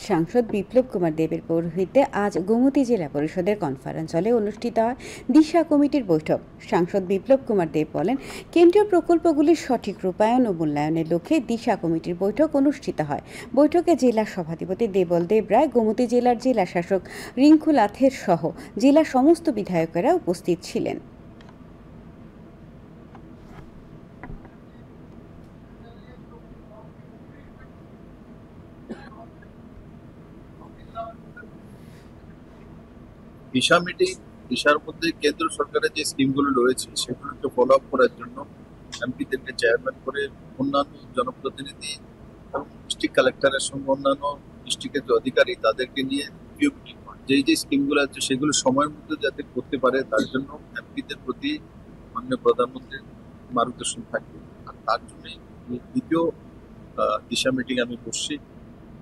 সাংসদ বিপ্লব কুমার দেবের পৌরোহিত্যে আজ গোমতী জেলা পরিষদের কনফারেন্স হলে অনুষ্ঠিত হয় দিশা কমিটির বৈঠক। সাংসদ বিপ্লব কুমার দেব বলেন, কেন্দ্রীয় প্রকল্পগুলির সঠিক রূপায়ণ ও মূল্যায়নের লক্ষ্যে দিশা কমিটির বৈঠক অনুষ্ঠিত হয়। বৈঠকে জেলা সভাধিপতি দেবল দেব রায়, গোমতী জেলার জেলা শাসক রিঙ্কু লাথের সহ জেলার সমস্ত বিধায়কেরা উপস্থিত ছিলেন। দিশা মিটিং, দিশার মধ্যে কেন্দ্র সরকারের যে স্কিমগুলো রয়েছে সেগুলোকে ফলো আপ করার জন্য এমপিদেরকে চেয়ারম্যান করে অন্যান্য জনপ্রতিনিধি এবং ডিস্ট্রিক্ট কালেক্টরের সঙ্গে অন্যান্য ডিস্ট্রিক্টের যে অধিকারী তাদেরকে নিয়ে রিভিউ মিটিং হয়। যে স্কিমগুলো আছে সেগুলো সময়ের মধ্যে যাতে করতে পারে তার জন্য এমপিদের প্রতি মাননীয় প্রধানমন্ত্রীর মার্গদর্শন থাকবে। আর তার জন্যই দ্বিতীয় দিশা মিটিং আমি বসছি।